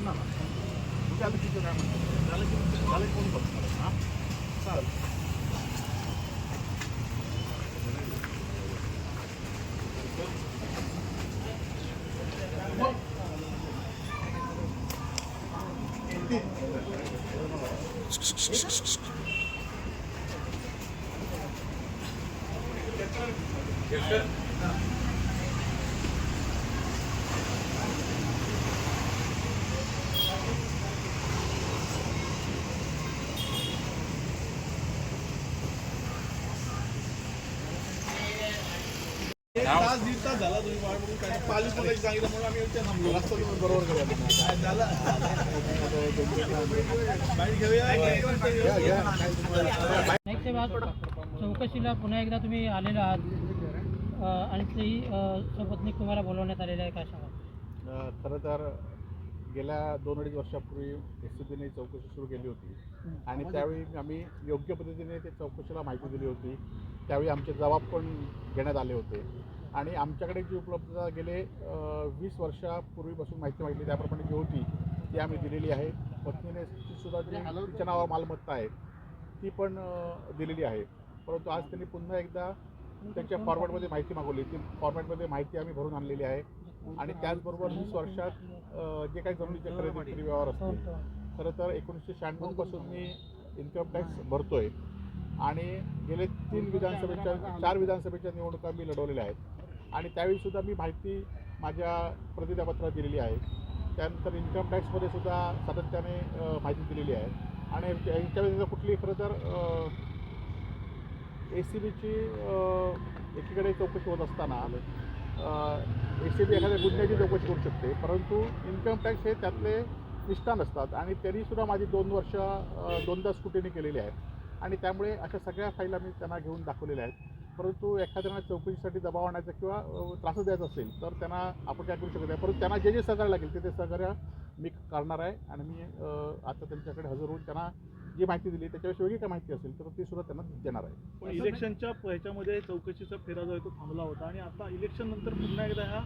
ना उद्या आता तिथं काय म्हणतात झालं कोण बघणार हां चालेल. तास दीड तास झाला तुम्ही वाट बघून काय पालीस मला सांगितलं म्हणून आम्ही इथे थांबलो. रस्ता तुम्ही बरोबर करा झालं बाईक घेऊया. चौकशीला पुन्हा एकदा तुम्ही आलेला आहात आणि तेही सपत्नीक तुम्हाला बोलवण्यात आलेलं आहे, काय सांगा? खरं तर गेल्या 2-2.5 वर्षापूर्वी एसीबीने चौकशी सुरू केली होती आणि त्यावेळी आम्ही योग्य पद्धतीने ते चौकशीला माहिती दिली होती. त्यावेळी आमचे जबाब पण घेण्यात आले होते आणि आमच्याकडे जी उपलब्धता गेले 20 वर्षापूर्वीपासून माहिती मागितली त्याप्रमाणे जी होती ती आम्ही दिलेली आहे. पत्नीने सुद्धा जी तिच्या नावावर मालमत्ता आहे ती पण दिलेली आहे. परंतु आज त्यांनी पुन्हा एकदा त्यांच्या फॉर्मॅटमध्ये माहिती मागवली. ती फॉर्मॅटमध्ये माहिती आम्ही भरून आणलेली आहे आणि त्याचबरोबर 20 वर्षात जे काही जमिनीचे खरेदी विक्री व्यवहार असतील, खरं तर 1996 पासून मी इन्कम टॅक्स भरतो आहे आणि गेले 4 विधानसभेच्या निवडणुका मी लढवलेल्या आहेत आणि त्यावेळीसुद्धा मी माहिती माझ्या प्रतिज्ञापत्रात दिलेली आहे. त्यानंतर इन्कम टॅक्समध्ये सुद्धा सातत्याने माहिती दिलेली आहे आणि यांच्या व्यतिरिक्त कुठली खरं तर एसीबीची एकीकडे चौकशी होत असताना एसीबी एखाद्या गुन्ह्याची चौकशी करू शकते, परंतु इन्कम टॅक्स हे त्यातले निष्ठा नसतात आणि तरीसुद्धा माझी 2 वर्ष 2दा स्क्रुटिनी केलेली आहे आणि त्यामुळे अशा सगळ्या फाईल आम्ही त्यांना घेऊन दाखवलेल्या आहेत. परंतु एखाद्याला चौकशीसाठी दबाव आणायचा किंवा त्रास द्यायचा असेल तर त्यांना आपण काय करू शकत नाही, परंतु त्यांना जे सहकार्य लागेल ते सहकार्य मी करणार आहे आणि मी आता त्यांच्याकडे हजर होऊन त्यांना जी माहिती दिली त्याच्याविषयी वेगळी काय माहिती असेल तर ती सुद्धा त्यांना देणार आहे. पण इलेक्शनच्या ह्याच्यामध्ये चौकशीचा फेरा जो आहे तो थांबला होता आणि आता इलेक्शन नंतर पुन्हा एकदा ह्या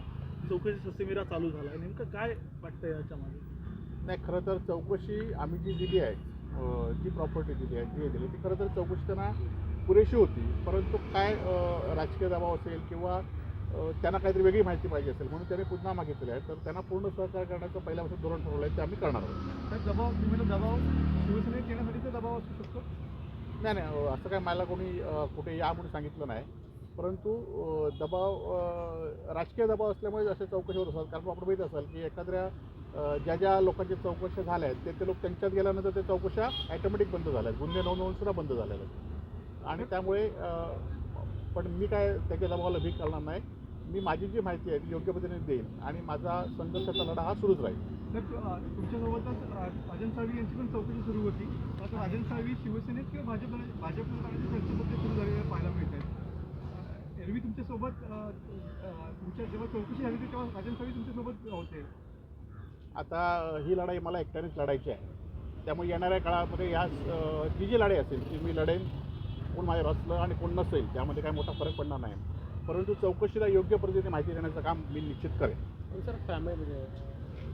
चौकशी ससेमिरा चालू झाला आहे. नेमकं काय वाटतं याच्यामध्ये? नाही, खरं तर चौकशी आम्ही जी दिली आहे, जी प्रॉपर्टी दिली आहे, जी दिली ती खरं तर चौकशी त्यांना पुरेशी होती, परंतु काय राजकीय दबाव असेल किंवा त्यांना काहीतरी वेगळी माहिती पाहिजे असेल म्हणून त्यांनी पुन्हा मागितलेलं आहे. तर त्यांना पूर्ण सहकार्य करण्याचं पहिल्यापासून धोरण ठरवलं आहे ते आम्ही करणार आहोत. दबाव दबाव शिवसेनेत येण्यासाठीचा दबाव असू शकतो? नाही, असं काय मला कोणी कुठे या म्हणून सांगितलं नाही, परंतु दबाव राजकीय दबाव असल्यामुळे अशा चौकशी होत असतात. कारण आपण माहीत असाल की एखाद्या ज्या लोकांच्या चौकशा झाल्या आहेत ते लोक त्यांच्यात गेल्यानंतर त्या चौकशा ॲटोमॅटिक बंद झाल्या आहेत, गुन्हे नोंदवून सुद्धा बंद झालेल्या आहेत आणि त्यामुळे पण मी काय त्याच्या दबावाला भीक करणार नाही. मी माझी जी माहिती आहे ती योग्य पद्धतीने देईन आणि माझा संघर्षाचा लढा हा सुरूच राहील. तर तुमच्यासोबतच राजन साळवी यांची पण चौकशी सुरू होती. आता राजन साळवी शिवसेनेत किंवा भाजपमध्ये चर्चेमध्ये सुरू झालेल्या पाहायला मिळत आहेत. एरवी तुमच्यासोबत तुमच्या जेव्हा चौकशी झाली तेव्हा राजन साळवी तुमच्यासोबत होते. आता ही लढाई मला एकट्यानेच लढायची आहे, त्यामुळे येणाऱ्या काळामध्ये या जी लढाई असेल ती मी लढेन. कोण माझ्या रचलं आणि कोण नसेल त्यामध्ये काही मोठा फरक पडणार नाही, परंतु चौकशीला योग्य पद्धतीने माहिती देण्याचं काम मी निश्चित करेन. पण सर फॅमिली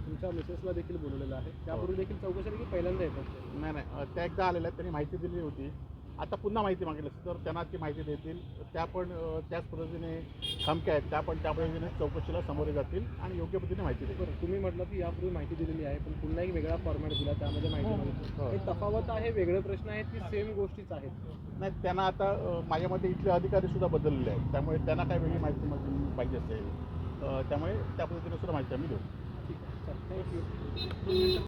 तुमच्या मिसेसला देखील बोलवलेलं आहे, त्यापूर्वी देखील चौकशी की पहिल्यांदा येतात? नाही, त्या एकदा आलेल्या आहेत, त्यांनी माहिती दिली होती. आता पुन्हा माहिती मागितली तर त्यांना ती माहिती देतील. त्या पण त्याच पद्धतीने खमक्या आहेत, त्या पण त्या पद्धतीने चौकशीला सामोरे जातील आणि योग्य पद्धतीने माहिती देतील. तुम्ही म्हटलं की यापूर्वी माहिती दिलेली आहे पण पुन्हा एक वेगळा फॉर्मॅट दिला त्यामध्ये माहिती मागितली. हे तफावत आहे, वेगळे प्रश्न आहेत की सेम गोष्टीच आहेत? नाही, त्यांना आता माझ्या मते इथले अधिकारीसुद्धा बदललेले आहेत, त्यामुळे त्यांना काय वेगळी माहिती पाहिजे असेल त्यामुळे त्या पद्धतीने सुद्धा माहिती आम्ही देऊ. ठीक आहे, थँक्यू.